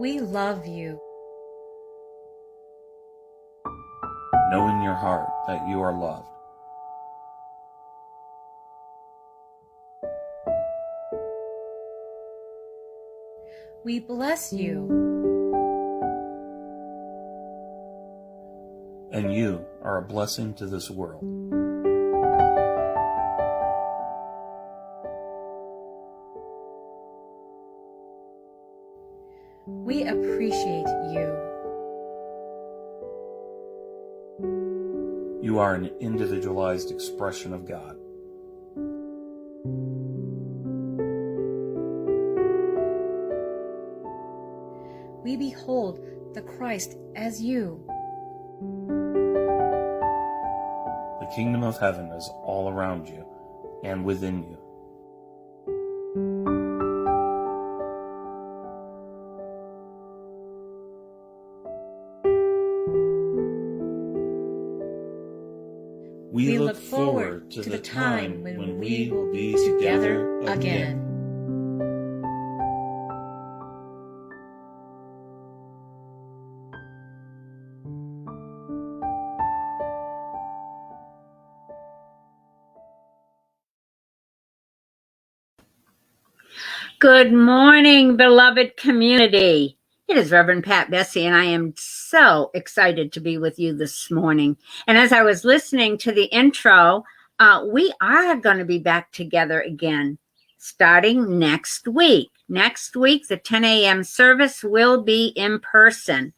We love you. Know in your heart that you are loved. We bless you. And you are a blessing to this world. We appreciate you. You are an individualized expression of God. We behold the Christ as you. The kingdom of heaven is all around you and within you. We look forward to the time when we will be together again. Good morning, beloved community. It is Reverend Pat Bessie, and I am so excited to be with you this morning. And as I was listening to the intro, we are going to be back together again starting next week. Next week, the 10 a.m. service will be in person,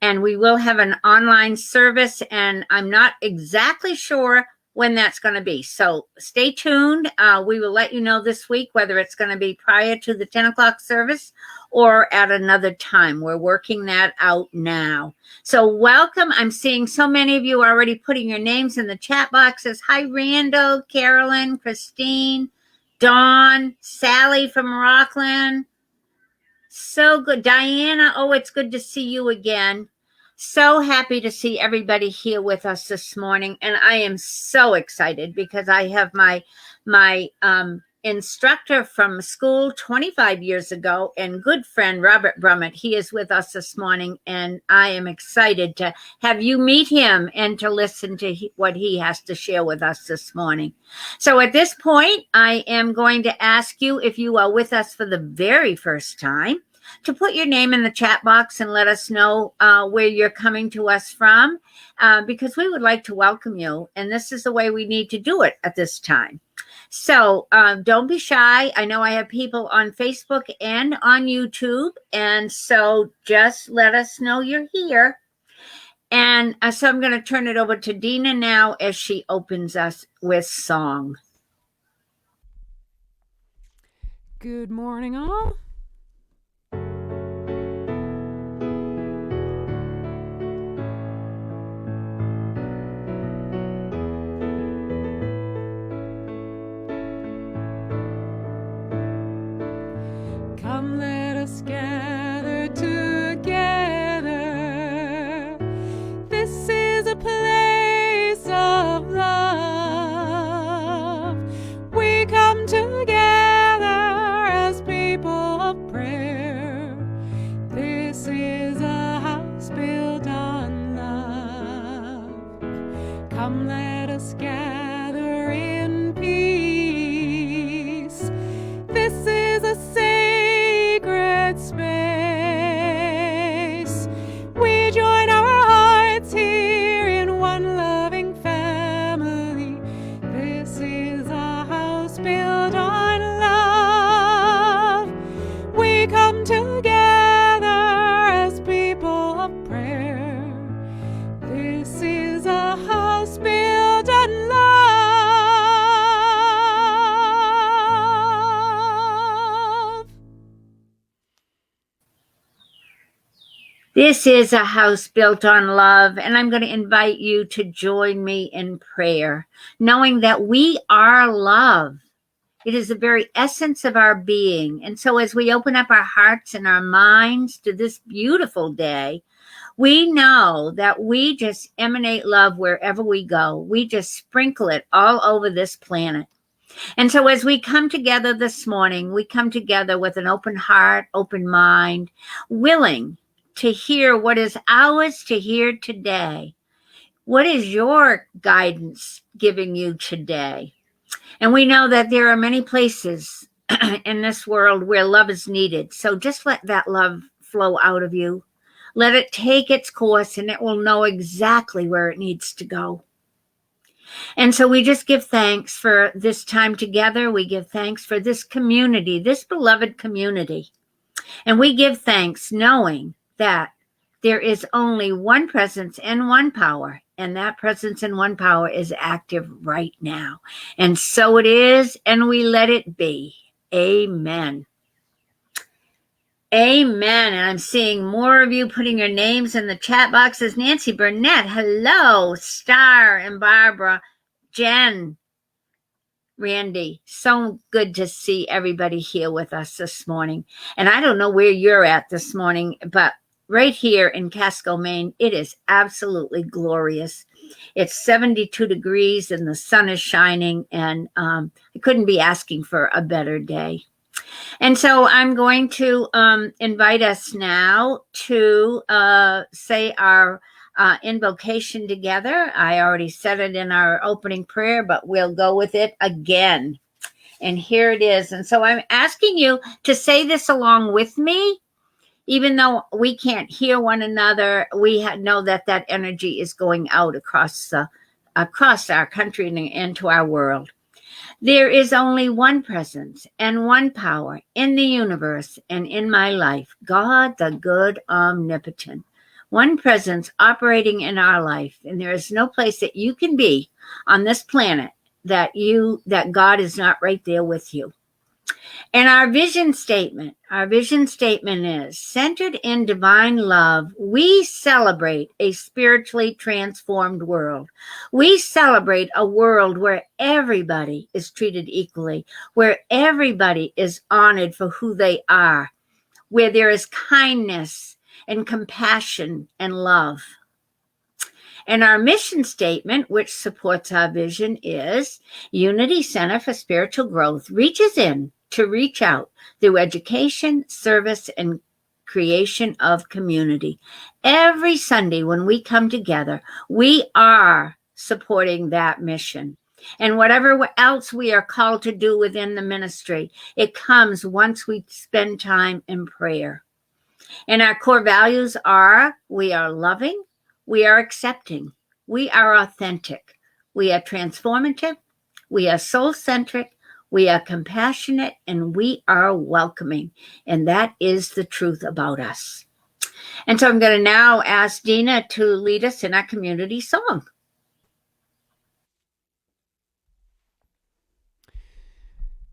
and we will have an online service, and I'm not exactly sure when that's going to be. So stay tuned. We will let you know this week whether it's going to be prior to the 10 o'clock service or at another time. We're working that out now. So welcome. I'm seeing so many of you already putting your names in the chat boxes. Hi, Randall, Carolyn, Christine, Dawn, Sally from Rockland. So good. Diana, oh, it's good to see you again. So happy to see everybody here with us this morning. And I am so excited because I have my instructor from school 25 years ago and good friend, Robert Brumet. He is with us this morning, and I am excited to have you meet him and to listen to what he has to share with us this morning. So at this point, I am going to ask you, if you are with us for the very first time, to put your name in the chat box and let us know where you're coming to us from, because we would like to welcome you. And this is the way we need to do it at this time. So don't be shy. I know I have people on Facebook and on YouTube. And so just let us know you're here. And so I'm going to turn it over to Dina now as she opens us with song. Good morning, all. Come, let us gather together. This is a place of love. We come together as people of prayer. This is a house built on love. Come, let us gather in peace. This is a sacred space. We join our hearts here in one loving family. This is a house built on love. We come together as people of prayer. This is a house built on love. This is a house built on love, and I'm going to invite you to join me in prayer, knowing that we are love. It is the very essence of our being. And so as we open up our hearts and our minds to this beautiful day, we know that we just emanate love wherever we go. We just sprinkle it all over this planet. And so as we come together this morning, we come together with an open heart, open mind, willing to hear what is ours to hear today. What is your guidance giving you today? And we know that there are many places in this world where love is needed. So just let that love flow out of you. Let it take its course, and it will know exactly where it needs to go. And so we just give thanks for this time together. We give thanks for this community, this beloved community. And we give thanks knowing that there is only one presence and one power, and that presence and one power is active right now. And so it is, and we let it be. Amen. Amen. And I'm seeing more of you putting your names in the chat boxes. Nancy Burnett, hello. Star and Barbara, Jen, Randy, so good to see everybody here with us this morning. And I don't know where you're at this morning, but right here in Casco, Maine, it is absolutely glorious. It's 72 degrees and the sun is shining, and I couldn't be asking for a better day. And so I'm going to invite us now to say our invocation together. I already said it in our opening prayer, but we'll go with it again. And here it is. And so I'm asking you to say this along with me. Even though we can't hear one another, we know that that energy is going out across our country and into our world. There is only one presence and one power in the universe and in my life, God, the good omnipotent. One presence operating in our life, and there is no place that you can be on this planet that God is not right there with you. And our vision statement is centered in divine love. We celebrate a spiritually transformed world. We celebrate a world where everybody is treated equally, where everybody is honored for who they are, where there is kindness and compassion and love. And our mission statement, which supports our vision, is Unity Center for Spiritual Growth reaches in to reach out through education, service, and creation of community. Every Sunday when we come together, we are supporting that mission. And whatever else we are called to do within the ministry, it comes once we spend time in prayer. And our core values are: we are loving, we are accepting, we are authentic, we are transformative, we are soul-centric, we are compassionate, and we are welcoming. And that is the truth about us. And so I'm going to now ask Dina to lead us in our community song.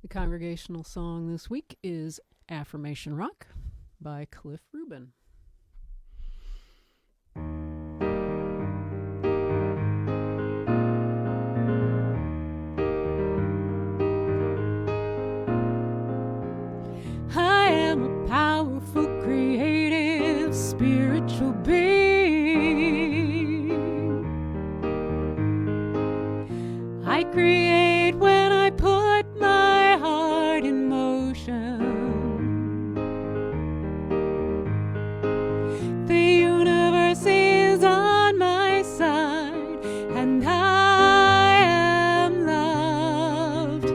The congregational song this week is Affirmation Rock by Cliff Rubin. I am a powerful, creative, spiritual being. I create when I put my heart in motion. The universe is on my side, and I am loved.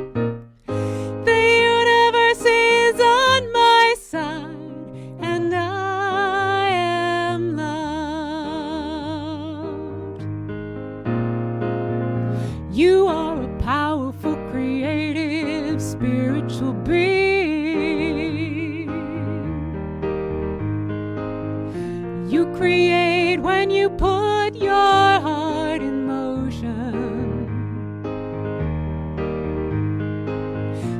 The universe is on my side, and I am loved. You are a powerful, creative, spiritual being. You create when you put your heart in motion.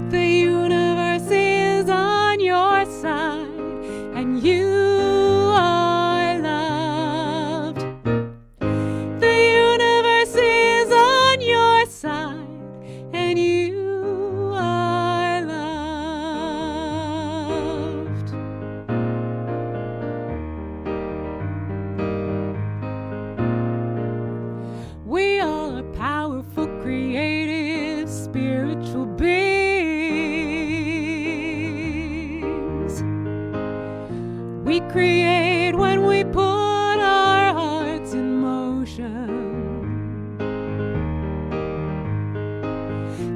The universe is on your side, and you are loved. The universe is on your side, and spiritual beings. We create when we put our hearts in motion.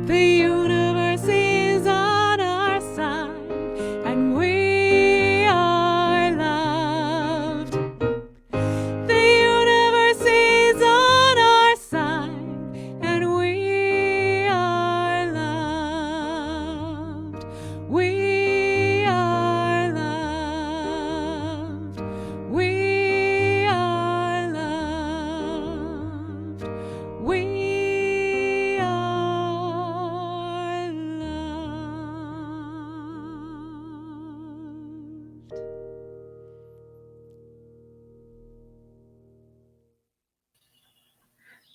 The universe is on our side, and we are loved. The universe is on our side, and we are loved. We are loved. We are loved. We are loved.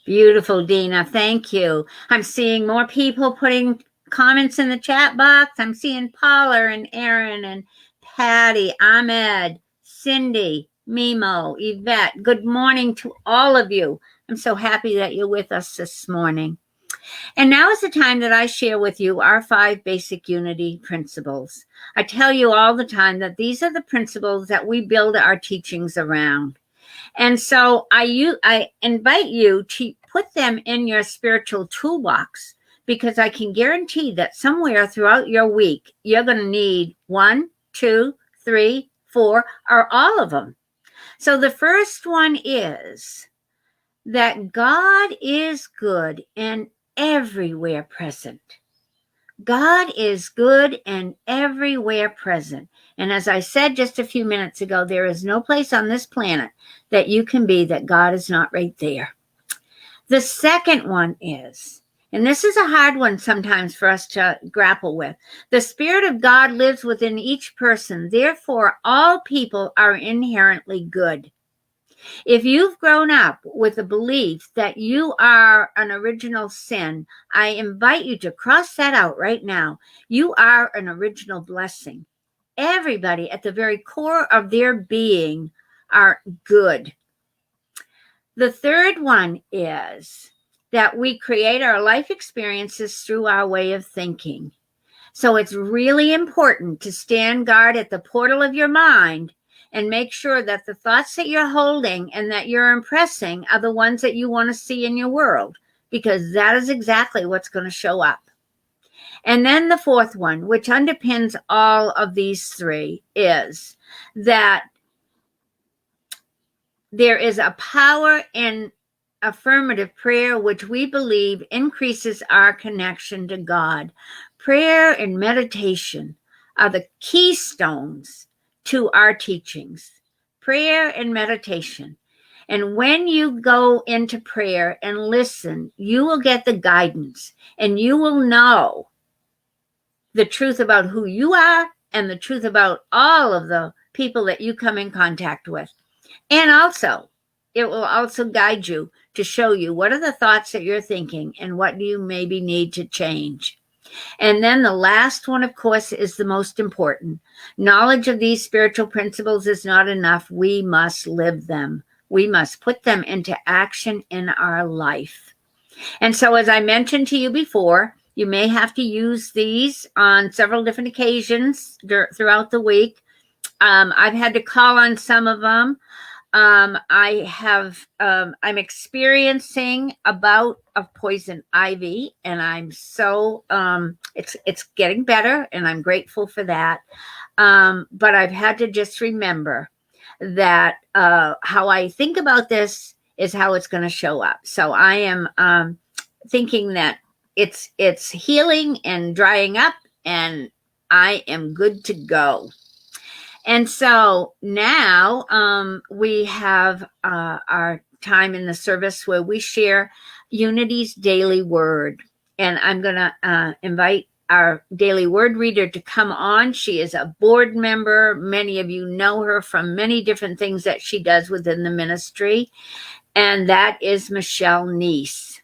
Beautiful, Dina. Thank you. I'm seeing more people putting comments in the chat box. I'm seeing Paula and Aaron and Patty, Ahmed, Cindy, Mimo, Yvette. Good morning to all of you. I'm so happy that you're with us this morning. And now is the time that I share with you our 5 basic unity principles. I tell you all the time that these are the principles that we build our teachings around. And so I invite you to put them in your spiritual toolbox, because I can guarantee that somewhere throughout your week, you're going to need 1, 2, 3, 4, or all of them. So the first one is that God is good and everywhere present. God is good and everywhere present. And as I said just a few minutes ago, there is no place on this planet that you can be that God is not right there. The second one is, and this is a hard one sometimes for us to grapple with, the Spirit of God lives within each person. Therefore, all people are inherently good. If you've grown up with the belief that you are an original sin, I invite you to cross that out right now. You are an original blessing. Everybody at the very core of their being are good. The third one is that we create our life experiences through our way of thinking. So it's really important to stand guard at the portal of your mind and make sure that the thoughts that you're holding and that you're impressing are the ones that you want to see in your world, because that is exactly what's going to show up. And then the fourth one, which underpins all of these 3, is that there is a power in affirmative prayer, which we believe increases our connection to God. Prayer and meditation are the keystones to our teachings. Prayer and meditation. And when you go into prayer and listen, you will get the guidance, and you will know the truth about who you are and the truth about all of the people that you come in contact with. And also, it will also guide you to show you what are the thoughts that you're thinking and what do you maybe need to change. And then the last one, of course, is the most important. Knowledge of these spiritual principles is not enough. We must live them. We must put them into action in our life. And so, as I mentioned to you before, you may have to use these on several different occasions throughout the week. I've had to call on some of them. I'm experiencing a bout of poison ivy, and I'm so, it's getting better, and I'm grateful for that. But I've had to just remember that how I think about this is how it's going to show up. So I am thinking that it's healing and drying up, and I am good to go. And so now we have our time in the service where we share Unity's daily word. And I'm going to invite our daily word reader to come on. She is a board member. Many of you know her from many different things that she does within the ministry. And that is Michelle Neese.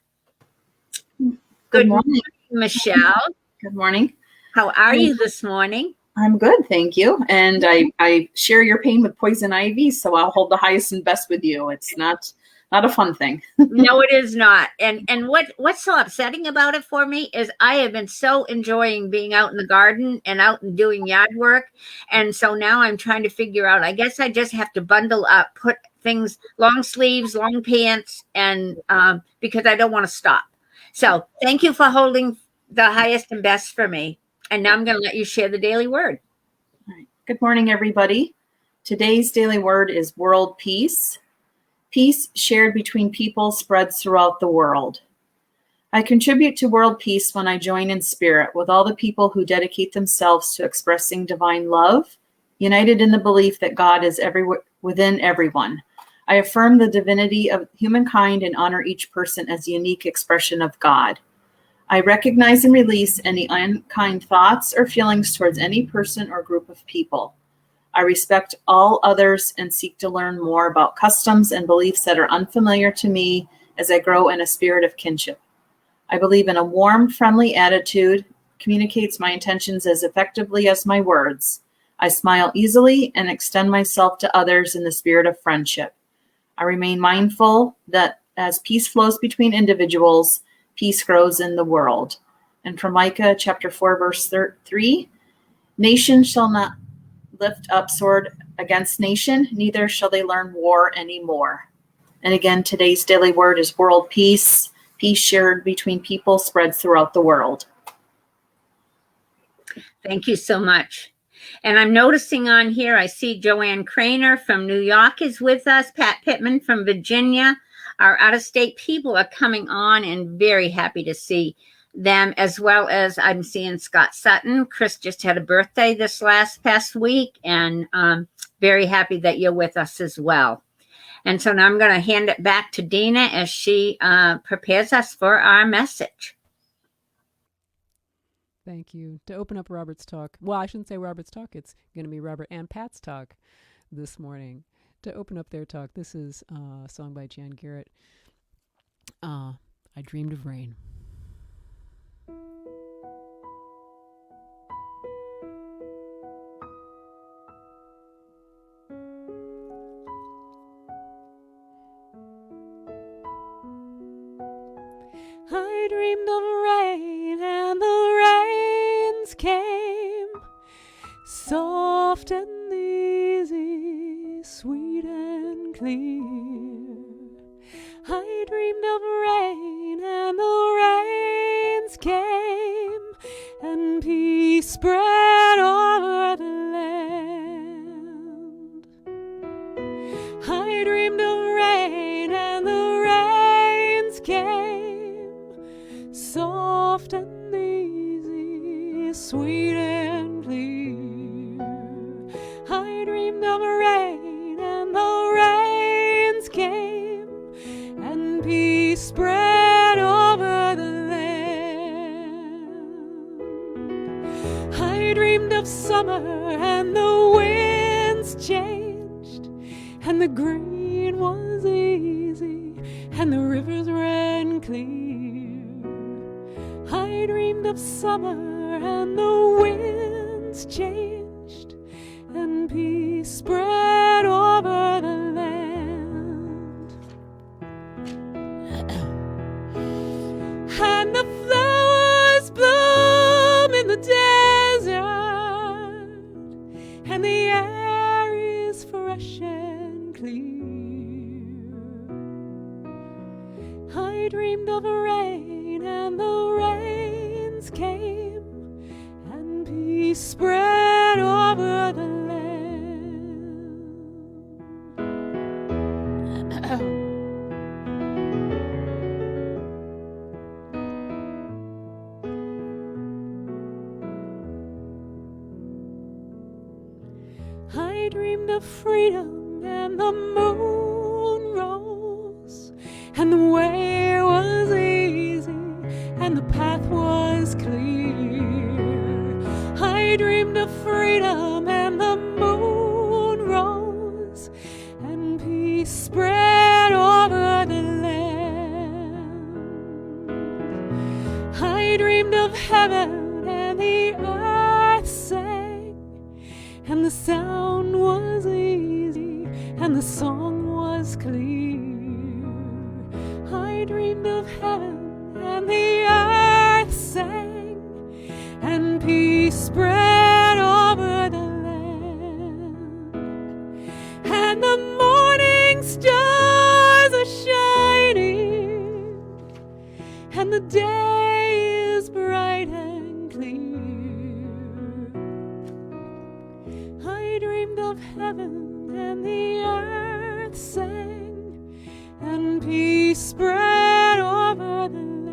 Good morning, Michelle. Good morning. How are you this morning? I'm good, thank you. And I share your pain with poison ivy, so I'll hold the highest and best with you. It's not not a fun thing. No, it is not. And what's so upsetting about it for me is I have been so enjoying being out in the garden and out and doing yard work. And so now I'm trying to figure out, I guess I just have to bundle up, put things, long sleeves, long pants, and because I don't want to stop. So thank you for holding the highest and best for me. And now I'm going to let you share the daily word. All right. Good morning, everybody. Today's daily word is world peace. Peace shared between people spreads throughout the world. I contribute to world peace when I join in spirit with all the people who dedicate themselves to expressing divine love, united in the belief that God is within everyone. I affirm the divinity of humankind and honor each person as a unique expression of God. I recognize and release any unkind thoughts or feelings towards any person or group of people. I respect all others and seek to learn more about customs and beliefs that are unfamiliar to me as I grow in a spirit of kinship. I believe in a warm, friendly attitude, communicates my intentions as effectively as my words. I smile easily and extend myself to others in the spirit of friendship. I remain mindful that as peace flows between individuals, peace grows in the world. And from Micah chapter 4, verse 3, nation shall not lift up sword against nation, neither shall they learn war anymore. And again, today's daily word is world peace. Peace shared between people spreads throughout the world. Thank you so much. And I'm noticing on here, I see Joanne Craner from New York is with us, Pat Pittman from Virginia. Our out-of-state people are coming on, and very happy to see them, as well as I'm seeing Scott Sutton. Chris just had a birthday this past week, and very happy that you're with us as well. And so now I'm going to hand it back to Dina as she prepares us for our message. Thank you. To open up Robert's talk, well, I shouldn't say Robert's talk. It's going to be Robert and Pat's talk this morning. To open up their talk, this is a song by Jan Garrett, I Dreamed of Rain. I dreamed of rain, and the rains came, soft and easy, sweet and clear. I dreamed of rain, and the rains came, and peace spread over the land. I dreamed of rain, and the rains came, soft and easy, sweet and clear. I dreamed of rain, and the rains came, and peace spread over the land. I dreamed of summer, and the winds changed, and the green was easy, and the rivers ran clear. I dreamed of summer, and the winds changed, and peace spread over the land. And the flowers bloom in the desert, and the air is fresh and clear. I dreamed of rain, and the rains came, and peace spread over the land. I dreamed of freedom, and the moon rose, and the way was easy, and the path was clear. I dreamed of freedom, and the moon rose, and peace spread over the land. I dreamed of heaven, and the earth sang, and the sound was easy, and the song was clear. I dreamed of heaven and the earth sang, and peace spread over the land, and the morning stars are shining, and the day is bright and clear. I dreamed of heaven and the earth sang, and peace spread over the land.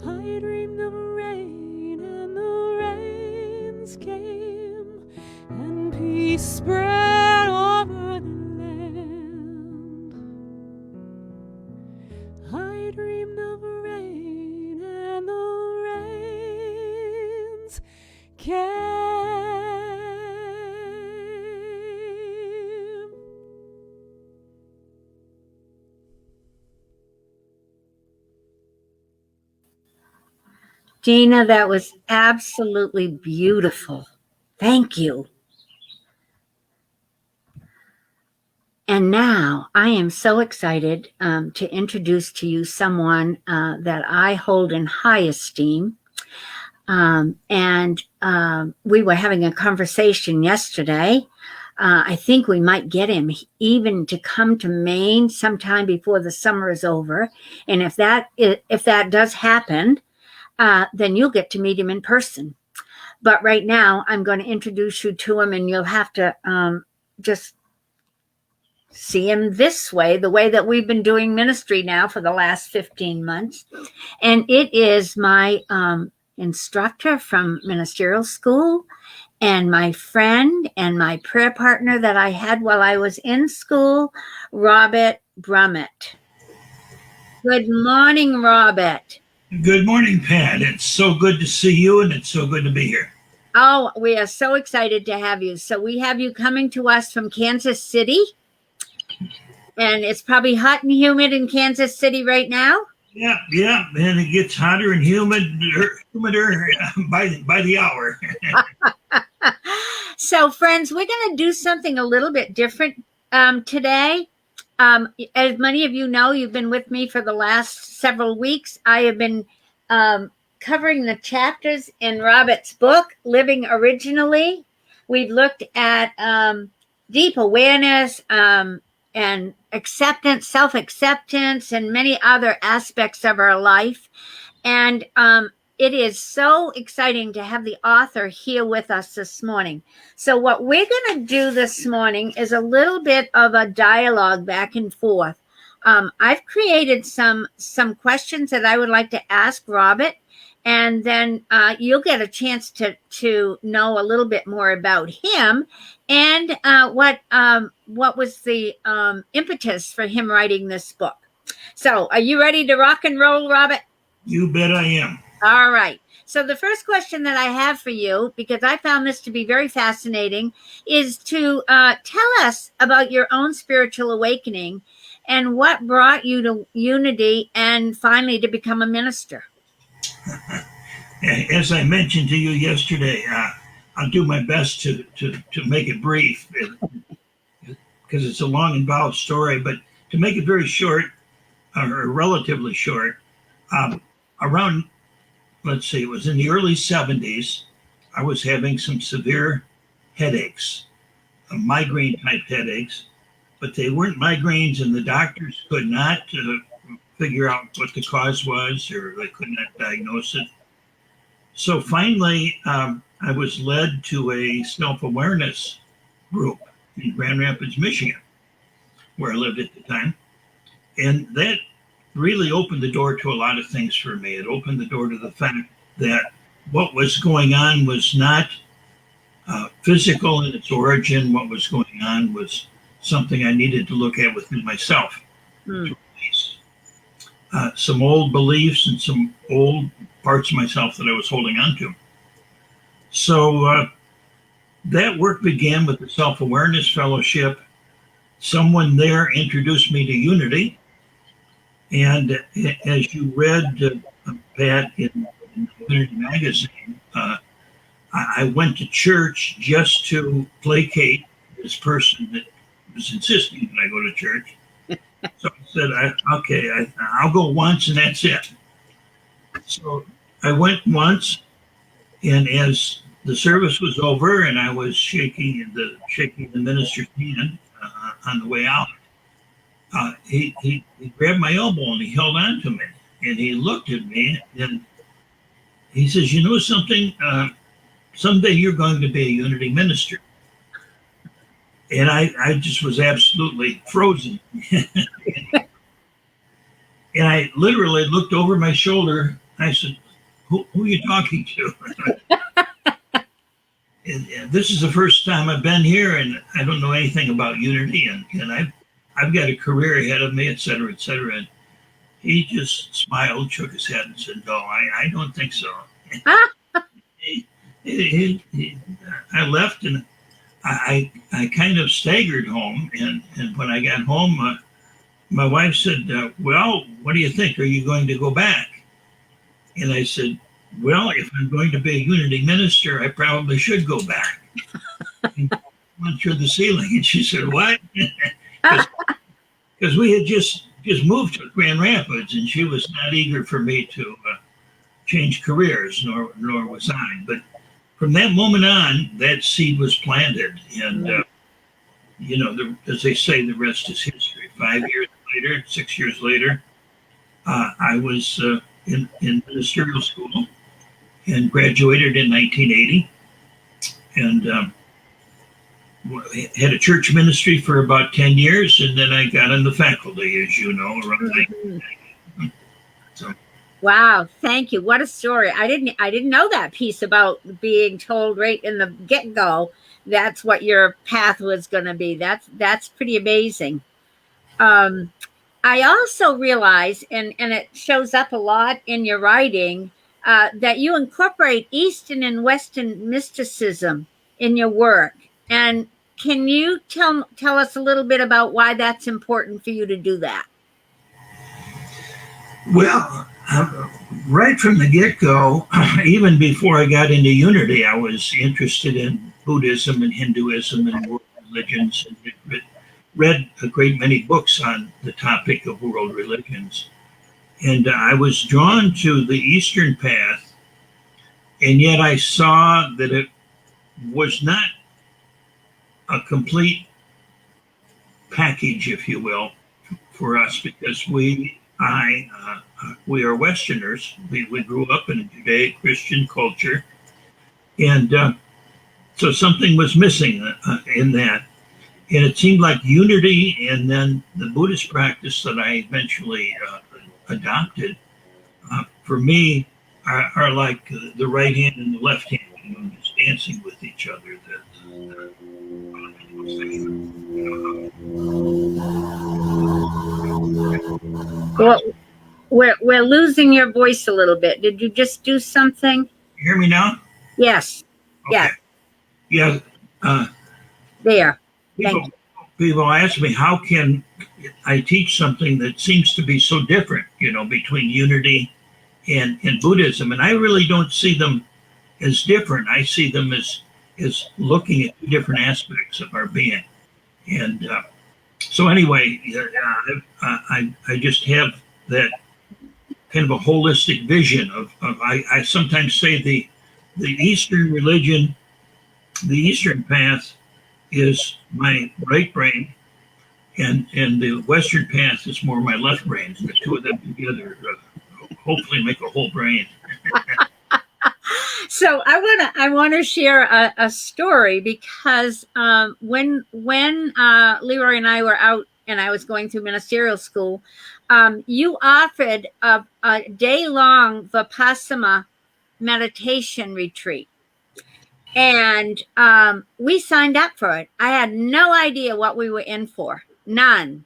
I dreamed of rain and the rains came, and peace spread over the land. I dreamed of rain and the rains came. Gina, that was absolutely beautiful. Thank you. And now I am so excited to introduce to you someone that I hold in high esteem. We were having a conversation yesterday. I think we might get him even to come to Maine sometime before the summer is over. And if that does happen, then you'll get to meet him in person. But right now, I'm going to introduce you to him, and you'll have to just see him this way, the way that we've been doing ministry now for the last 15 months. And it is my instructor from ministerial school, and my friend and my prayer partner that I had while I was in school, Robert Brumet. Good morning, Robert. Good morning, Pat. It's so good to see you, and it's so good to be here. Oh, we are so excited to have you. So we have you coming to us from Kansas City, and it's probably hot and humid in Kansas City right now. Yeah, and it gets hotter and humider by the hour. So, friends, we're going to do something a little bit different today. As many of you know, you've been with me for the last several weeks. I have been covering the chapters in Robert's book, Living Originally. We've looked at deep awareness and acceptance, self-acceptance, and many other aspects of our life. And it is so exciting to have the author here with us this morning. So what we're going to do this morning is a little bit of a dialogue back and forth. I've created some questions that I would like to ask Robert, and then you'll get a chance to know a little bit more about him and what was the impetus for him writing this book. So are you ready to rock and roll, Robert? You bet I am. All right. So the first question that I have for you, because I found this to be very fascinating, is to tell us about your own spiritual awakening and what brought you to Unity and finally to become a minister. As I mentioned to you yesterday, I'll do my best to make it brief because it's a long, involved story. But to make it very short, or relatively short, around, let's see, it was in the early 70s, I was having some severe headaches, migraine-type headaches, but they weren't migraines, and the doctors could not figure out what the cause was, or they could not diagnose it. So finally, I was led to a self-awareness group in Grand Rapids, Michigan, where I lived at the time. And that really opened the door to a lot of things for me. It opened the door to the fact that what was going on was not physical in its origin. What was going on was something I needed to look at within myself to release some old beliefs and some old parts of myself that I was holding on to. So that work began with the Self-Awareness Fellowship. Someone there introduced me to Unity. And as you read, Pat, in Unity magazine, I went to church just to placate this person that was insisting that I go to church. So I said, I'll go once and that's it. So I went once, and as the service was over and I was shaking the minister's hand on the way out, he grabbed my elbow and he held on to me and he looked at me and he says, "You know something? Someday you're going to be a unity minister." And I just was absolutely frozen. And I literally looked over my shoulder. I said, who are you talking to? And this is the first time I've been here, and I don't know anything about unity, and I've got a career ahead of me, et cetera, et cetera. And he just smiled, shook his head, and said, "No, I don't think so." I left, and I kind of staggered home, and when I got home, my wife said, "Well, what do you think? Are you going to go back?" And I said, "Well, if I'm going to be a unity minister, I probably should go back." And went through the ceiling, and she said, "What?" Because we had just moved to Grand Rapids, and she was not eager for me to change careers, nor was I. But from that moment on, that seed was planted, and as they say, the rest is history. 5 years later, 6 years later, I was in ministerial school and graduated in 1980, and had a church ministry for about 10 years, and then I got on the faculty, as you know, around Mm-hmm. So. Wow, thank you. What a story. I didn't know that piece about being told right in the get-go that's what your path was going to be. That's pretty amazing. I also realize, and it shows up a lot in your writing, that you incorporate Eastern and Western mysticism in your work. And can you tell us a little bit about why that's important for you to do that? Well, right from the get-go, even before I got into unity, I was interested in Buddhism and Hinduism and world religions, and read a great many books on the topic of world religions. And I was drawn to the Eastern path, and yet I saw that it was not a complete package, if you will, for us, because we are Westerners. We grew up in a Judeo-Christian culture, and so something was missing in that. And it seemed like unity and then the Buddhist practice that I eventually adopted, for me, are like the right hand and the left hand, just dancing with each other. Well, we're losing your voice a little bit. Did you just do something? You hear me now? Yes. Okay. Yeah. Yeah. There. People ask me, how can I teach something that seems to be so different, between unity and Buddhism? And I really don't see them as different. I see them as looking at different aspects of our being. And so anyway, I just have that kind of a holistic vision of I sometimes say the Eastern religion, the Eastern path is my right brain, and the Western path is more my left brain. And the two of them together hopefully make a whole brain. So I want to share a story, because when Leroy and I were out and I was going through ministerial school, you offered a day-long Vipassana meditation retreat. And we signed up for it. I had no idea what we were in for. None.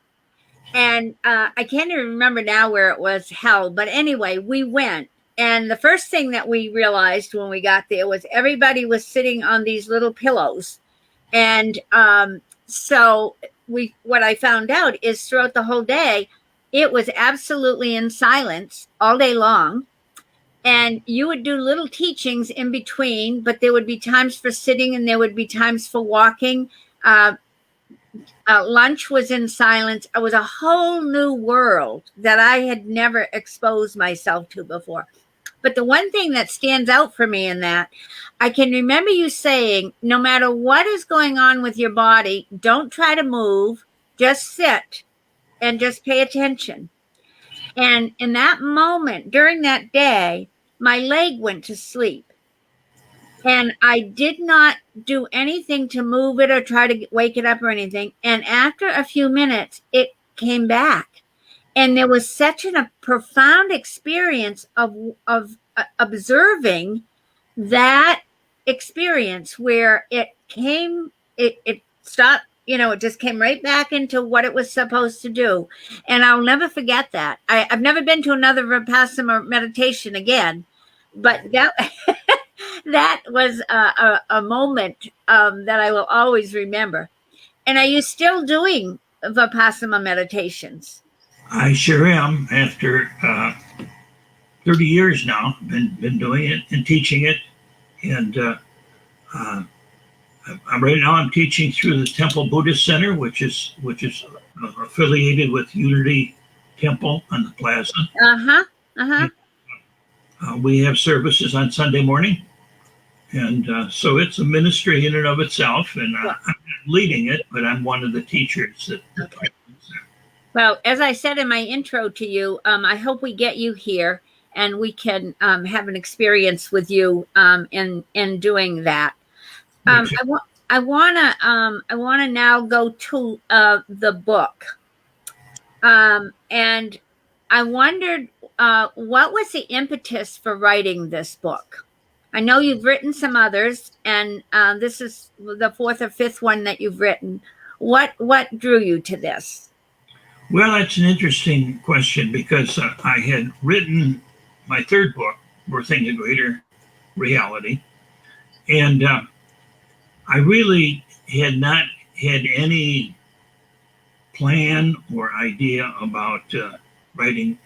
And I can't even remember now where it was held. But anyway, we went. And the first thing that we realized when we got there was everybody was sitting on these little pillows. And so what I found out is throughout the whole day, it was absolutely in silence all day long. And you would do little teachings in between, but there would be times for sitting and there would be times for walking. Lunch was in silence. It was a whole new world that I had never exposed myself to before. But the one thing that stands out for me in that, I can remember you saying, no matter what is going on with your body, don't try to move, just sit and just pay attention. And in that moment, during that day, my leg went to sleep. And I did not do anything to move it or try to wake it up or anything. And after a few minutes, it came back. And there was such a profound experience of observing that experience where it stopped, it just came right back into what it was supposed to do. And I'll never forget that. I've never been to another Vipassana meditation again, but that that was a moment that I will always remember. And are you still doing Vipassana meditations? I sure am. After 30 years now, been doing it and teaching it, and right now I'm teaching through the Temple Buddhist Center, which is affiliated with Unity Temple on the Plaza. We have services on Sunday morning, and so it's a ministry in and of itself. And I'm not leading it, but I'm one of the teachers that. Okay. Well, as I said in my intro to you, I hope we get you here and we can have an experience with you in doing that. I want to now go to the book, and I wondered what was the impetus for writing this book. I know you've written some others, and this is the fourth or fifth one that you've written. What drew you to this? Well, that's an interesting question because I had written my third book, Birthing a Greater Reality, and I really had not had any plan or idea about writing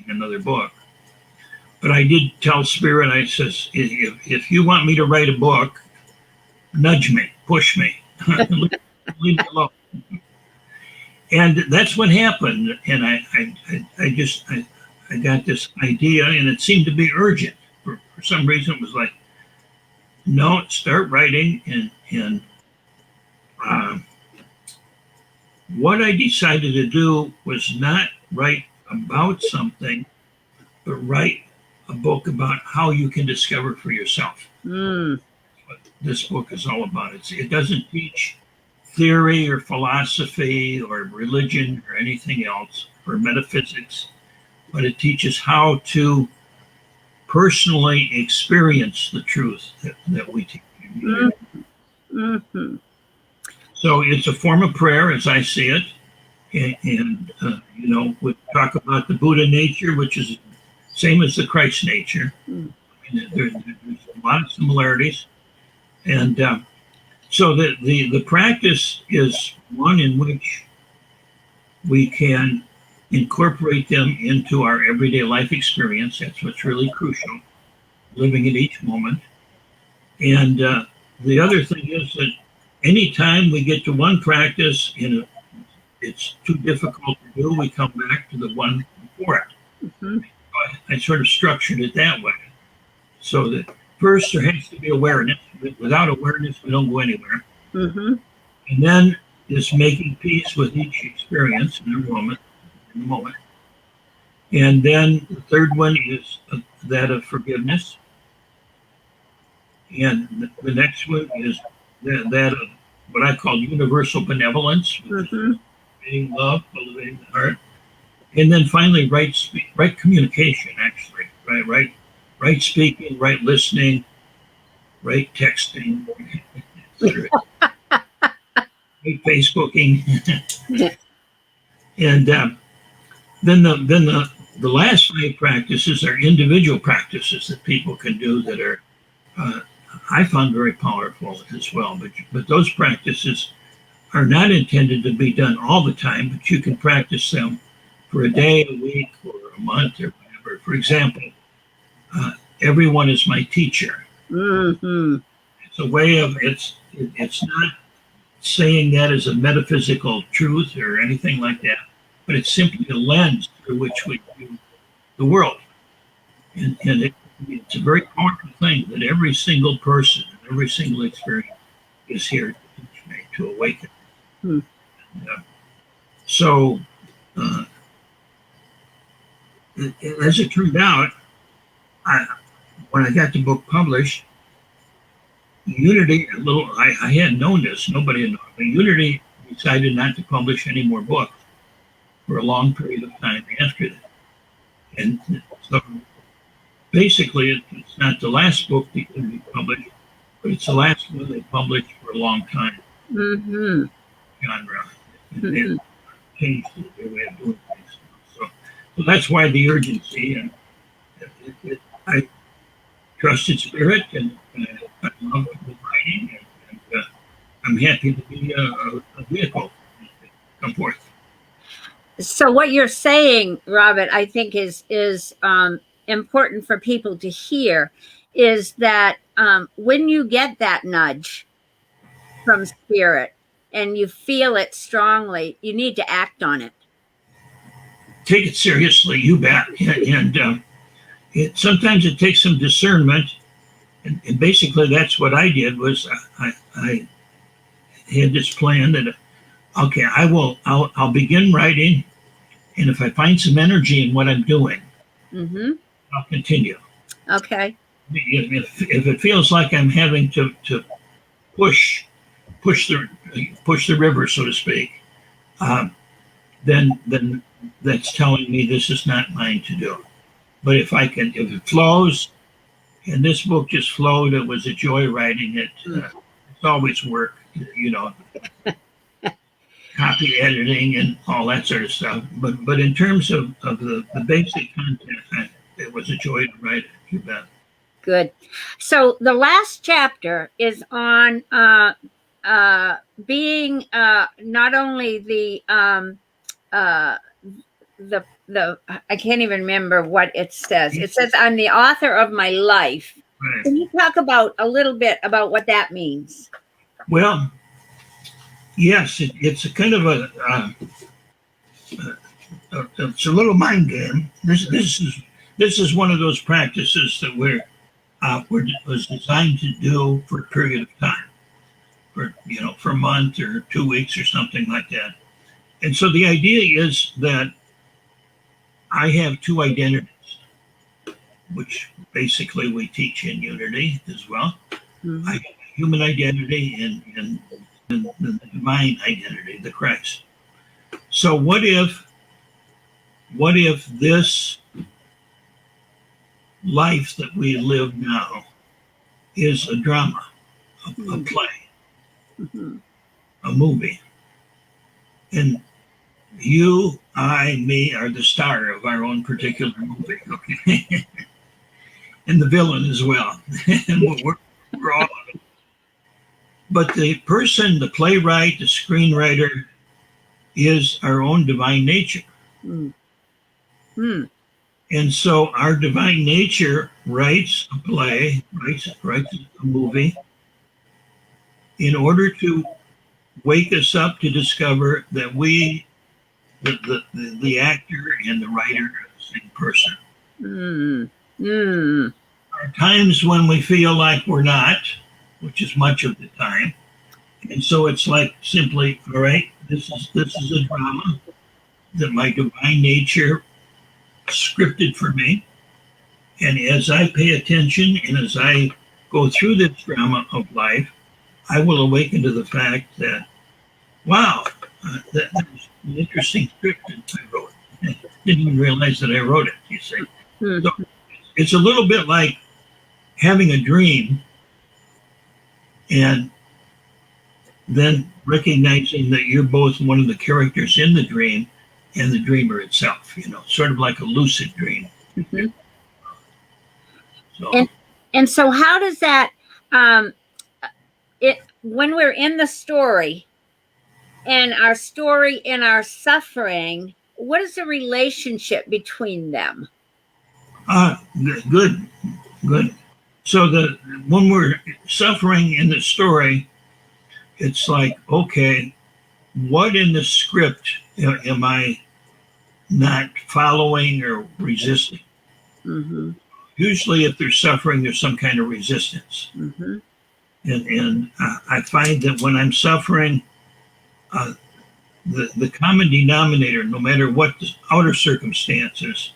another book. But I did tell Spirit, I says, if you want me to write a book, nudge me, push me, leave me alone. And that's what happened. And I got this idea, and it seemed to be urgent. For some reason, it was like, no, start writing. And what I decided to do was not write about something, but write a book about how you can discover for yourself. What this book is all about. It doesn't teach theory or philosophy or religion or anything else or metaphysics, but it teaches how to personally experience the truth that we teach. Mm-hmm. So it's a form of prayer as I see it. And we talk about the Buddha nature, which is same as the Christ nature. I mean, there's a lot of similarities. And so the practice is one in which we can incorporate them into our everyday life experience. That's what's really crucial, living at each moment. And the other thing is that anytime we get to one practice and it's too difficult to do, we come back to the one before it. Mm-hmm. I sort of structured it that way. So that first there has to be awareness. Without awareness, we don't go anywhere. Mm-hmm. And then is making peace with each experience in the moment. And then the third one is that of forgiveness. And the next one is that of what I call universal benevolence, cultivating love, cultivating the heart. And then finally, right communication, actually, right speaking, right listening, right texting, right Facebooking, and then the last 5 practices are individual practices that people can do that are I found very powerful as well. But those practices are not intended to be done all the time, but you can practice them for a day, a week, or a month, or whatever. For example, everyone is my teacher. Mm-hmm. It's a way of it's not saying that as a metaphysical truth or anything like that, but it's simply a lens through which we view the world. And it's a very powerful thing that every single person, every single experience is here to teach me, to awaken. Hmm. So, as it turned out, when I got the book published, Unity, I hadn't known this, nobody had known, but Unity decided not to publish any more books for a long period of time after that. And so basically, it's not the last book that can be published, but it's the last one they published for a long time. Mm-hmm. Genre. And changed their way of doing things. So that's why the urgency. And I trusted spirit, and I love writing, and I'm happy to be a vehicle to come forth. So what you're saying, Robert, I think is important for people to hear, is that when you get that nudge from spirit and you feel it strongly, you need to act on it. Take it seriously, you bet. And sometimes it takes some discernment, and basically that's what I did. Was I had this plan that, okay, I'll begin writing, and if I find some energy in what I'm doing, I'll continue. Okay. If it feels like I'm having to push the river, so to speak, then that's telling me this is not mine to do. But if it flows, and this book just flowed, it was a joy writing it. It's always work, copy editing and all that sort of stuff. But in terms of the basic content, it was a joy to write it. You bet. Good. So the last chapter is on being not only the I can't even remember what it says. It says, I'm the author of my life. Right. Can you talk a little bit about what that means? Well, yes, it's a kind of it's a little mind game. This is one of those practices that was designed to do for a period of time, for a month or 2 weeks or something like that. And so the idea is that I have two identities, which basically we teach in Unity as well. I have a human identity and the divine identity, the Christ. So what if this life that we live now is a drama, a play, a movie, and you, I, me are the star of our own particular movie, okay? And the villain as well. And we're all of it. But the person, the playwright, the screenwriter, is our own divine nature. And so our divine nature writes a play, writes a movie, in order to wake us up to discover that we, the actor and the writer, are the same person. There are times when we feel like we're not, which is much of the time. And so it's like simply, all right, this is a drama that my divine nature scripted for me. And as I pay attention and as I go through this drama of life, I will awaken to the fact that, wow, that was an interesting script that I wrote. I didn't even realize that I wrote it, you see. So it's a little bit like having a dream and then recognizing that you're both one of the characters in the dream and the dreamer itself, sort of like a lucid dream. And so how does that, when we're in the story and our suffering, what is the relationship between them? Good. So when we're suffering in the story, it's like, okay, what in the script am I not following or resisting? Mm-hmm. Usually, if there's suffering, there's some kind of resistance. Mm-hmm. And I find that when I'm suffering, the common denominator, no matter what the outer circumstances,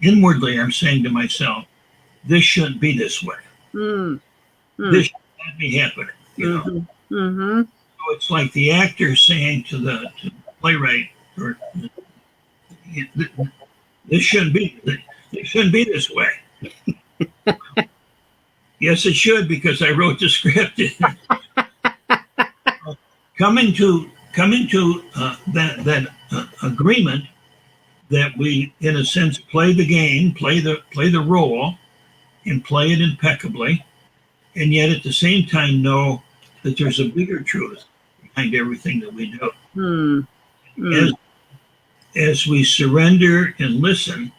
inwardly I'm saying to myself, this shouldn't be this way. Mm-hmm. This should not be happening. You know? Mm-hmm. Mm-hmm. So it's like the actor saying to the playwright, or this shouldn't be this way. Yes, it should, because I wrote the script. coming to that agreement that we, in a sense, play the game, play the role, and play it impeccably, and yet at the same time know that there's a bigger truth behind everything that we do. Mm-hmm. As we surrender and listen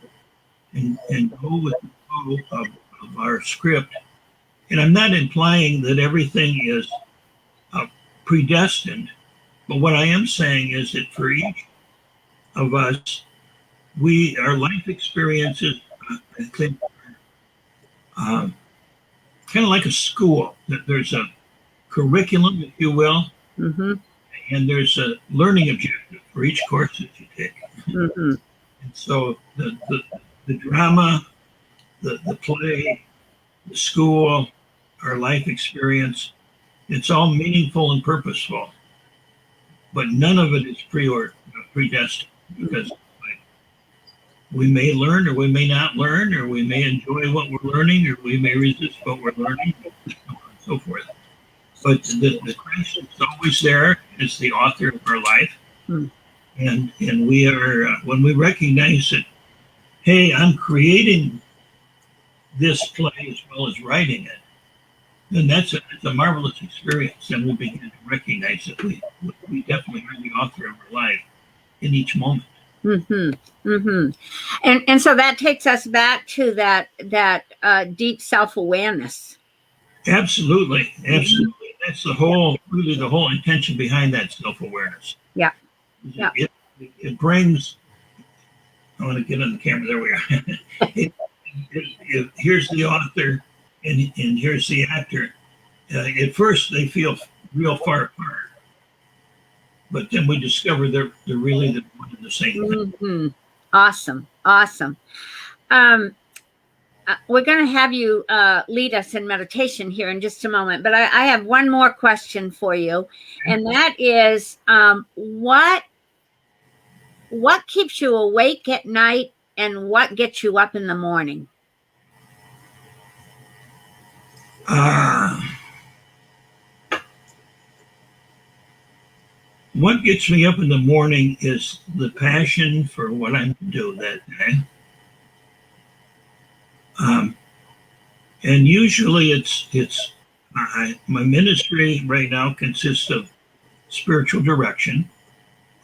and go with the flow of our script, and I'm not implying that everything is predestined, but what I am saying is that for each of us, our life experiences, I think, kind of like a school. There's a curriculum, if you will, Mm-hmm. and there's a learning objective for each course that you take. Mm-hmm. And so the drama, the play, the school, our life experience, it's all meaningful and purposeful, but none of it is predestined, because we may learn, or we may not learn, or we may enjoy what we're learning, or we may resist what we're learning, and so forth. But the Christ is always there as the author of our life. And we are, when we recognize that, hey, I'm creating this play as well as writing it, then it's a marvelous experience. And we begin to recognize that we definitely are the author of our life in each moment. Mm-hmm. Mm-hmm. And so that takes us back to that deep self-awareness. Absolutely. Absolutely. Mm-hmm. That's the whole intention behind that self-awareness. Yeah. Yeah. It brings, I want to get on the camera. There we are. Here's the author and here's the actor. At first, they feel real far apart, but then we discover they're really the one and the same thing. Mm-hmm. Awesome. We're going to have you lead us in meditation here in just a moment, but I have one more question for you, and that is, what keeps you awake at night, and what gets you up in the morning? What gets me up in the morning is the passion for what I'm to do that day. And usually it's my ministry right now consists of spiritual direction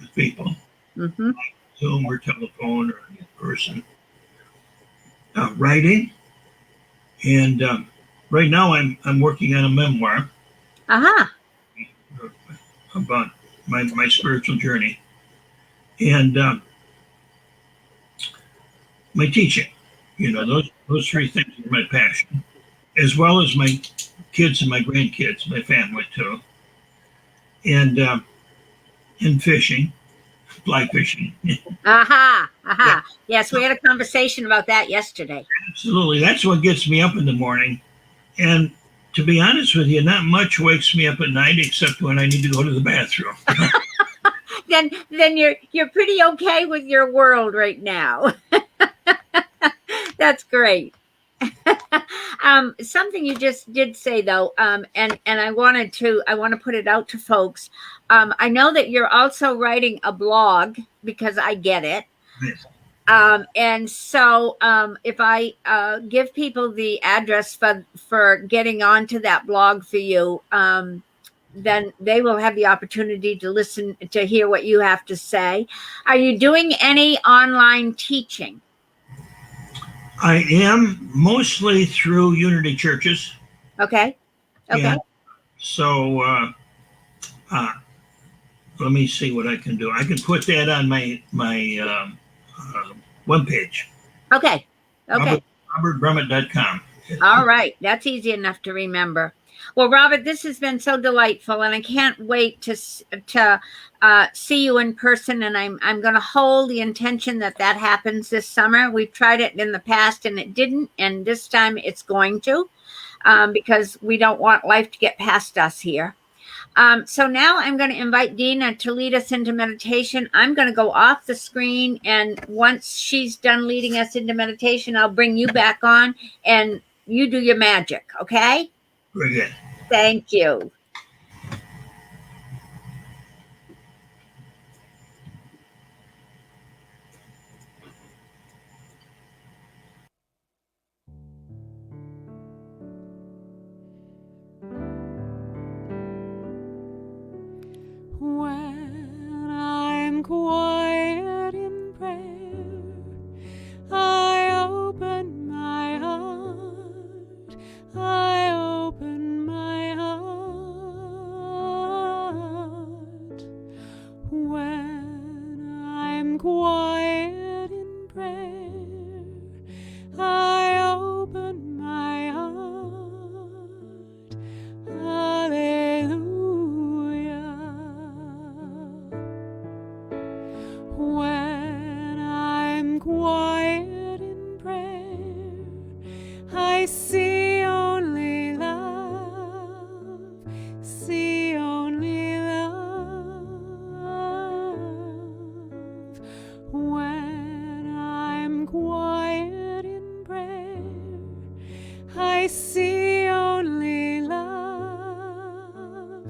with people, Mm-hmm. Zoom or telephone or in person, writing, and right now I'm working on a memoir about my spiritual journey, and my teaching. You know, those three things are my passion, as well as my kids and my grandkids, my family too, and fishing, fly fishing. Yeah. Yes, we had a conversation about that yesterday. Absolutely, that's what gets me up in the morning, and to be honest with you, not much wakes me up at night except when I need to go to the bathroom. Then you're pretty okay with your world right now. That's great. Something you just did say though, and I want to put it out to folks. I know that you're also writing a blog, because I get it. Yes. And so if I give people the address for getting onto that blog for you, then they will have the opportunity to listen, to hear what you have to say. Are you doing any online teaching? I am, mostly through Unity churches. Okay. Yeah. So let me see what I can do. I can put that on my webpage. Okay. Okay. RobertBrumet.com. All right. That's easy enough to remember. Well, Robert, this has been so delightful, and I can't wait to see you in person. And I'm going to hold the intention that happens this summer. We've tried it in the past, and it didn't, and this time it's going to, because we don't want life to get past us here. So now I'm going to invite Dina to lead us into meditation. I'm going to go off the screen, and once she's done leading us into meditation, I'll bring you back on, and you do your magic, okay? Very good. Thank you. When I'm quiet in prayer, I open my heart. I open my heart. When I'm quiet in prayer, I open my heart. Hallelujah. When I'm quiet in prayer, I see only love, see only love. When I'm quiet in prayer, I see only love.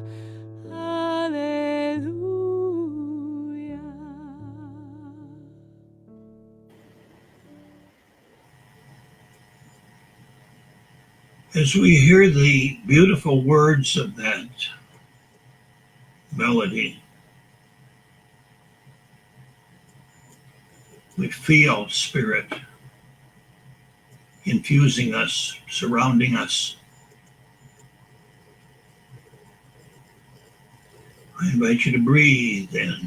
Hallelujah. As we hear the beautiful words of that melody, we feel Spirit infusing us, surrounding us. I invite you to breathe in.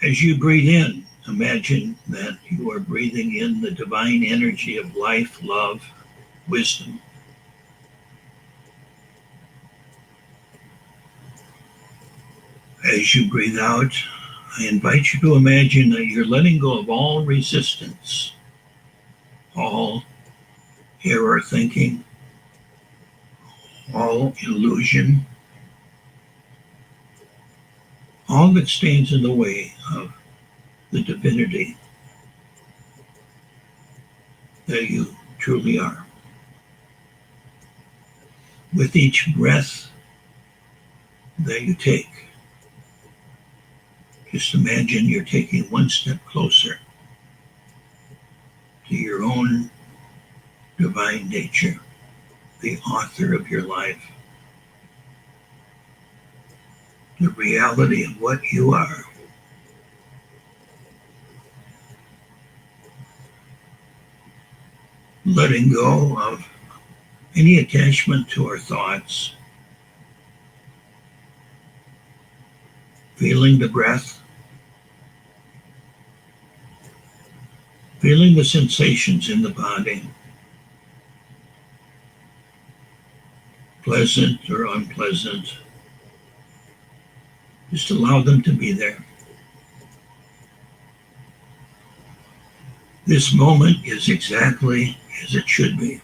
As you breathe in, imagine that you are breathing in the divine energy of life, love, wisdom. As you breathe out, I invite you to imagine that you're letting go of all resistance, all error thinking, all illusion, all that stands in the way of the divinity that you truly are. With each breath that you take, just imagine you're taking one step closer to your own divine nature, the author of your life, the reality of what you are. Letting go of any attachment to our thoughts, feeling the breath, feeling the sensations in the body, pleasant or unpleasant. Just allow them to be there. This moment is exactly as it should be.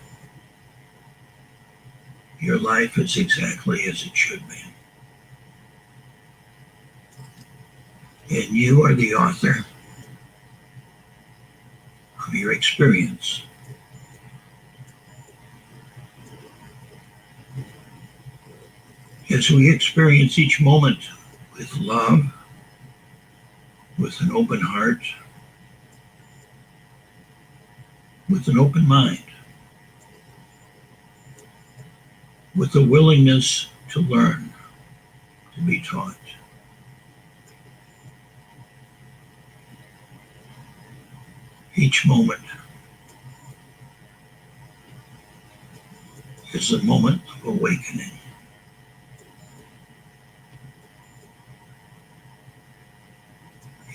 Your life is exactly as it should be. And you are the author of your experience. As we experience each moment with love, with an open heart, with an open mind, with a willingness to learn, to be taught. Each moment is a moment of awakening.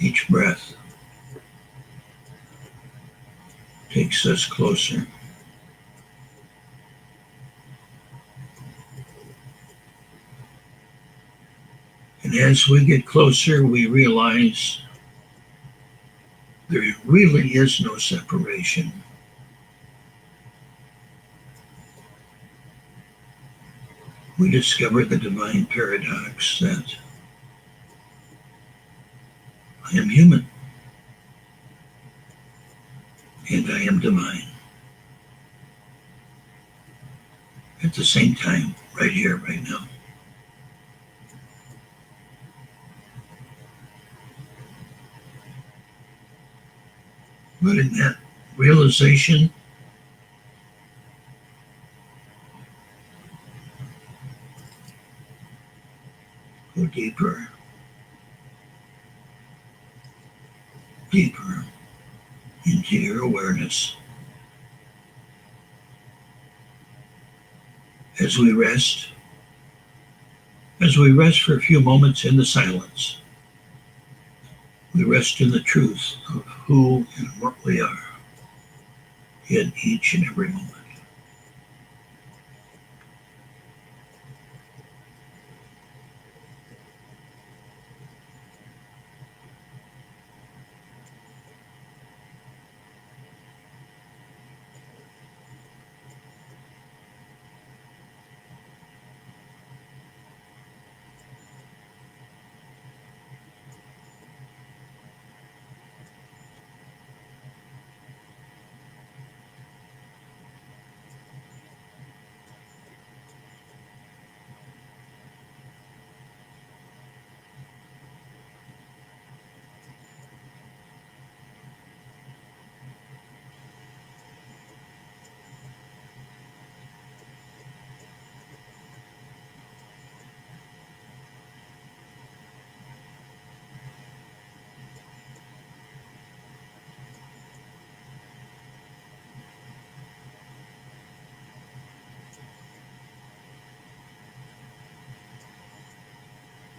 Each breath takes us closer. And as we get closer, we realize there really is no separation. We discover the divine paradox that I am human and I am divine at the same time, right here, right now. But in that realization, go deeper, deeper into your awareness. As we rest for a few moments in the silence, we rest in the truth of who and what we are in each and every moment.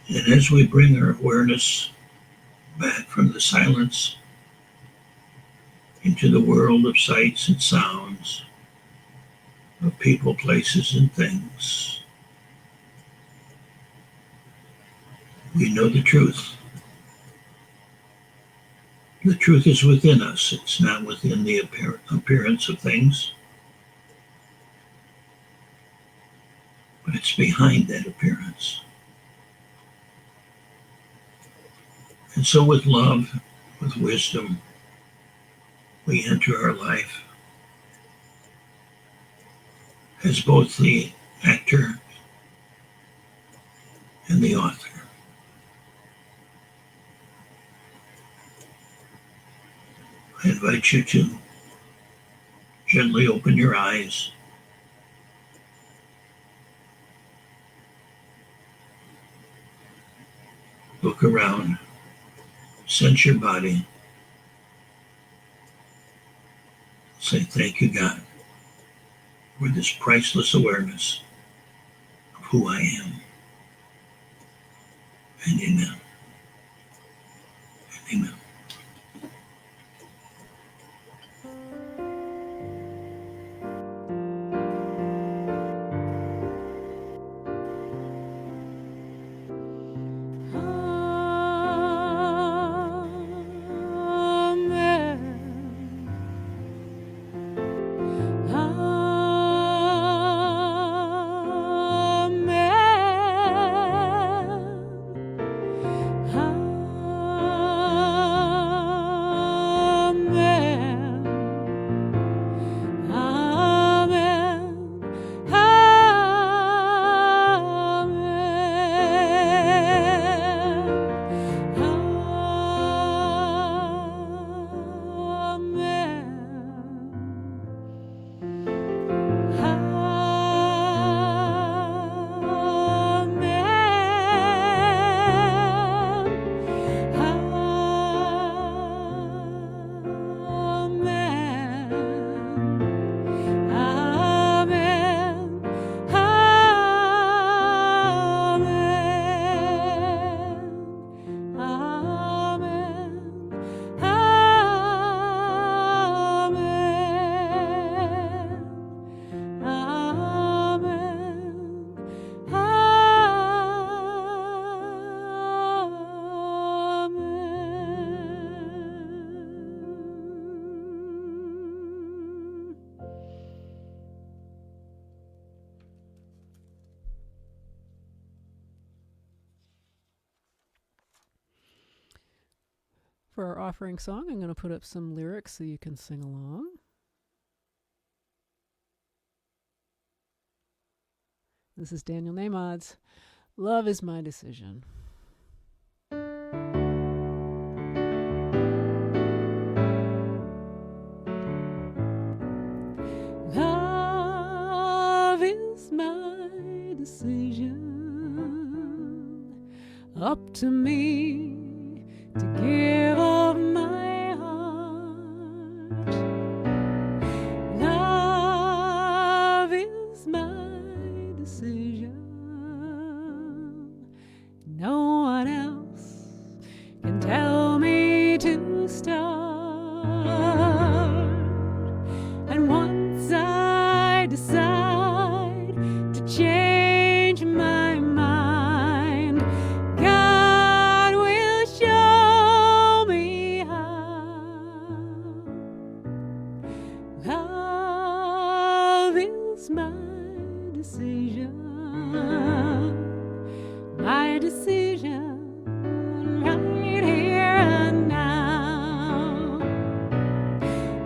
And as we bring our awareness back from the silence into the world of sights and sounds, of people, places, and things, we know the truth. The truth is within us. It's not within the appearance of things, but it's behind that appearance. And so with love, with wisdom, we enter our life as both the actor and the author. I invite you to gently open your eyes. Look around. Sense your body. Say, thank you, God, for this priceless awareness of who I am. And amen. And amen. for our offering song, I'm going to put up some lyrics so you can sing along. This is Daniel Nahmod's Love is My Decision. Love is my decision, up to me to give of my heart. Love is my decision. No one else can tell me to start. And once I decide to change my mind, God will show me how. Love is my decision, my decision, right here and now.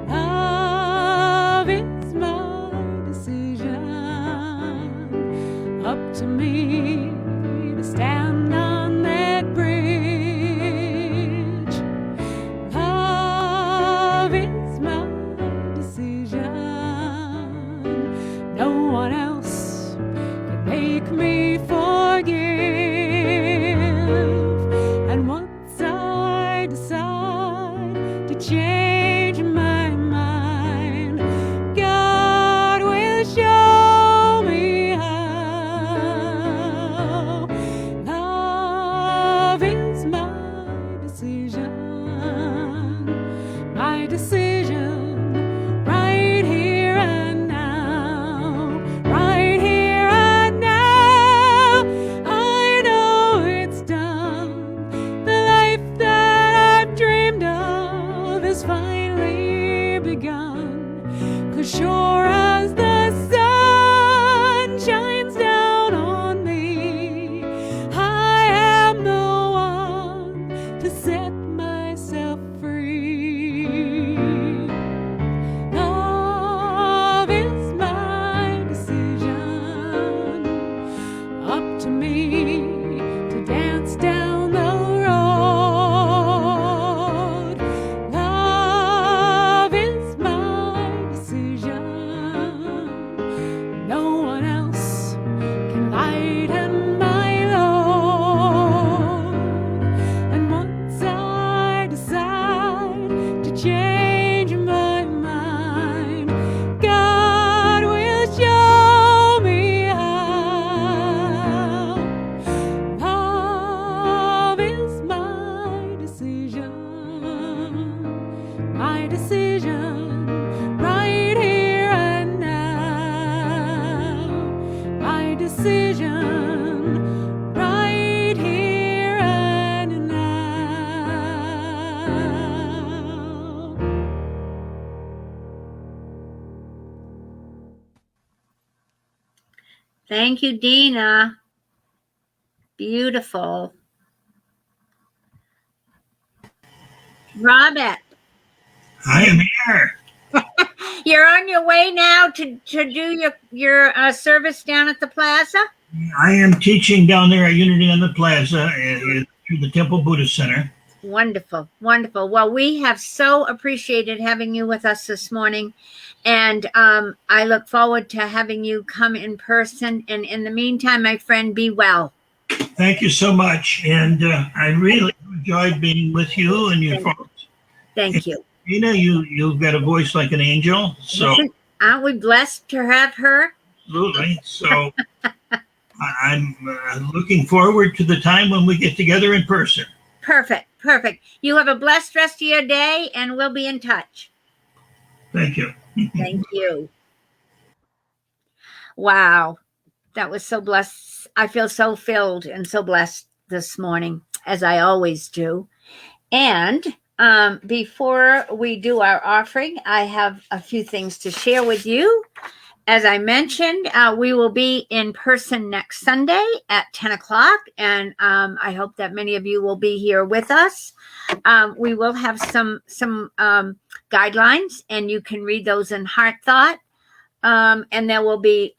Love is my decision, up to me to stand on that bridge. Love is my decision. No one else can make me forgive. And once I decide to change my mind, God will show me how. Love is my decision, my decision, right here and now, right here and now. I know it's done. The life that I've dreamed of has finally begun. 'Cause sure as the sun shines down on me, I am the one to set myself free. Love is my decision, up to me to dance down the road. Love is my decision. No one else can lighten my load. And once I decide to change my mind, God will show me how. Love is my decision, right here and now. My decision, right here and now. Thank you, Dina. Beautiful. Robert, I am here. you're on your way now to do your service down at the plaza? I am teaching down there at Unity on the Plaza through the Temple Buddhist Center. Wonderful, wonderful. Well, we have so appreciated having you with us this morning. And I look forward to having you come in person. And in the meantime, my friend, be well. Thank you so much. And I really enjoyed being with you and your folks. Thank you. Nina, you've got a voice like an angel. So aren't we blessed to have her? Absolutely. So I'm looking forward to the time when we get together in person. Perfect. Perfect. You have a blessed rest of your day, and we'll be in touch. Thank you. Thank you. Wow. That was so blessed. I feel so filled and so blessed this morning, as I always do. And before we do our offering, I have a few things to share with you. As I mentioned, we will be in person next Sunday at 10 o'clock, and I hope that many of you will be here with us. We will have some guidelines, and you can read those in Heart Thought, and there will be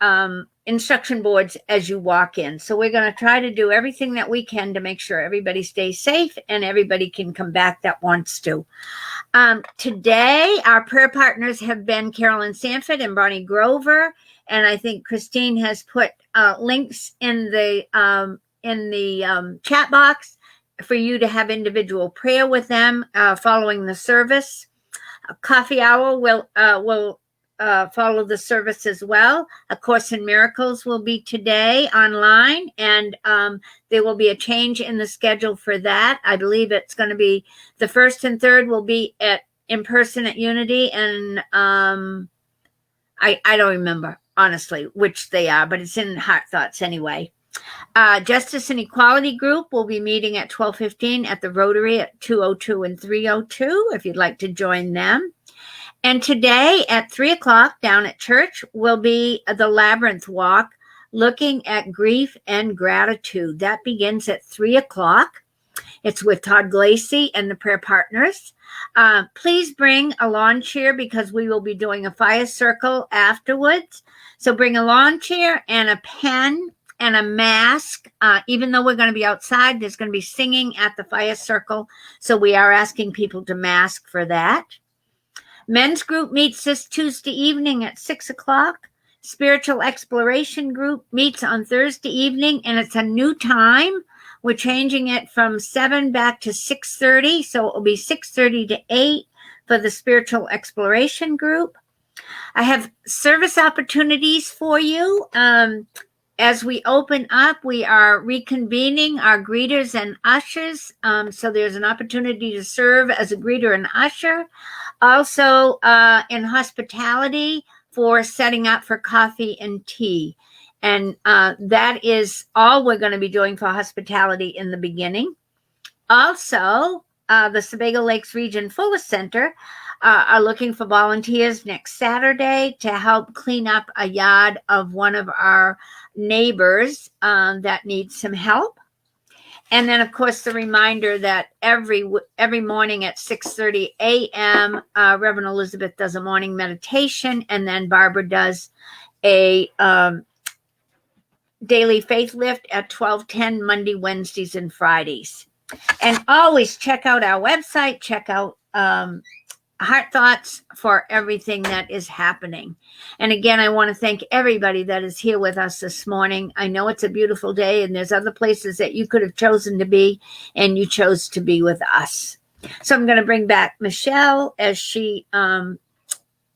instruction boards as you walk in. So we're going to try to do everything that we can to make sure everybody stays safe and everybody can come back that wants to. Today, our prayer partners have been Carolyn Sanford and Bonnie Grover, and I think Christine has put links in the chat box for you to have individual prayer with them following the service. A coffee hour will follow the service as well. A Course in Miracles will be today online, and there will be a change in the schedule for that. I believe it's going to be the first and third will be in person at Unity, and I don't remember honestly which they are, but it's in Heart Thoughts anyway. Justice and Equality Group will be meeting at 12:15 at the Rotary at 202 and 302 if you'd like to join them. And today at 3 o'clock down at church will be the Labyrinth Walk, looking at grief and gratitude. That begins at 3 o'clock. It's with Todd Glacy and the prayer partners. Please bring a lawn chair because we will be doing a fire circle afterwards. So bring a lawn chair and a pen and a mask. Even though we're going to be outside, there's going to be singing at the fire circle. So we are asking people to mask for that. Men's group meets this Tuesday evening at 6 o'clock. Spiritual Exploration group meets on Thursday evening, and it's a new time. We're changing it from 7 back to 6:30, so it will be 6:30 to 8 for the Spiritual Exploration group. I have service opportunities for you. As we open up, we are reconvening our greeters and ushers. So there's an opportunity to serve as a greeter and usher. Also in hospitality for setting up for coffee and tea. And that is all we're going to be doing for hospitality in the beginning. Also, the Sebago Lakes Region Fuller Center are looking for volunteers next Saturday to help clean up a yard of one of our neighbors that needs some help. And then, of course, the reminder that every morning at 6:30 a.m., Reverend Elizabeth does a morning meditation, and then Barbara does a daily faith lift at 12:10 Monday, Wednesdays, and Fridays. And always check out our website, check out Heart Thoughts for everything that is happening. And again, I want to thank everybody that is here with us this morning. I know it's a beautiful day and there's other places that you could have chosen to be, and you chose to be with us. So I'm going to bring back Michelle as she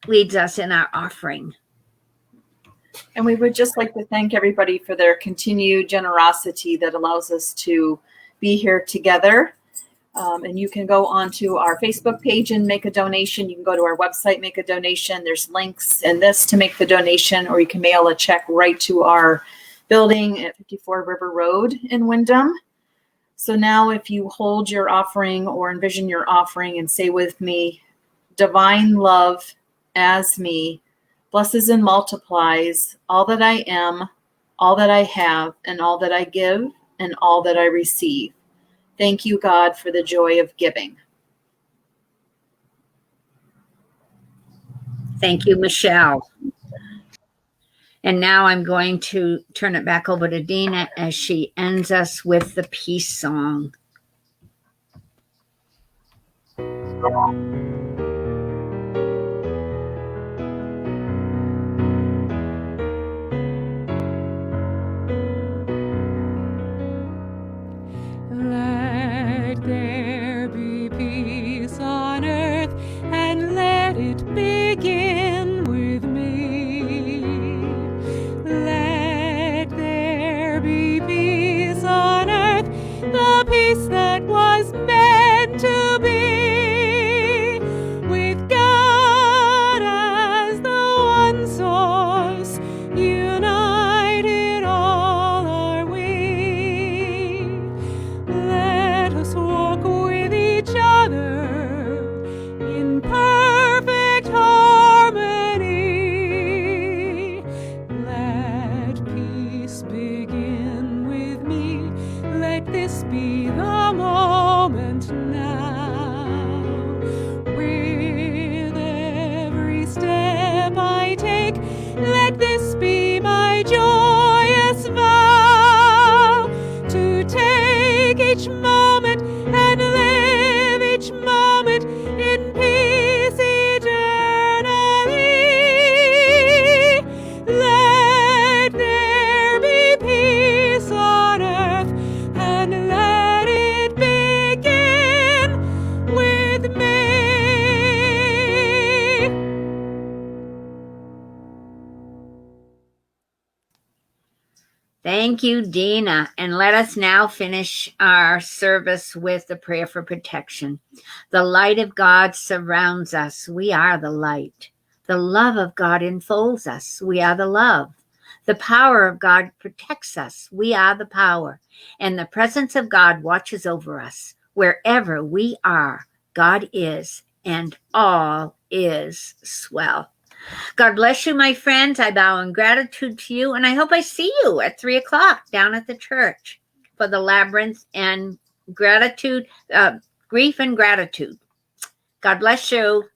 leads us in our offering. And we would just like to thank everybody for their continued generosity that allows us to be here together. And you can go onto our Facebook page and make a donation. You can go to our website, make a donation. There's links in this to make the donation, or you can mail a check right to our building at 54 River Road in Windham. So now if you hold your offering or envision your offering and say with me, divine love as me, blesses and multiplies all that I am, all that I have, and all that I give, and all that I receive. Thank you, God, for the joy of giving. Thank you, Michelle. And now I'm going to turn it back over to Dina as she ends us with the peace song. Let there be peace on earth, and let it begin with me. Let there be peace on earth, the peace that was meant to be. step I take, let this be my joyous vow, to take each moment and live each moment in peace eternally. Let there be peace on earth, and let it begin with me. Thank you, Dina. And let us now finish our service with the prayer for protection. The light of God surrounds us. We are the light. The love of God enfolds us. We are the love. The power of God protects us. We are the power. And the presence of God watches over us. Wherever we are, God is, and all is swell. God bless you, my friends. I bow in gratitude to you, and I hope I see you at 3:00 down at the church for the labyrinth and gratitude, grief and gratitude. God bless you.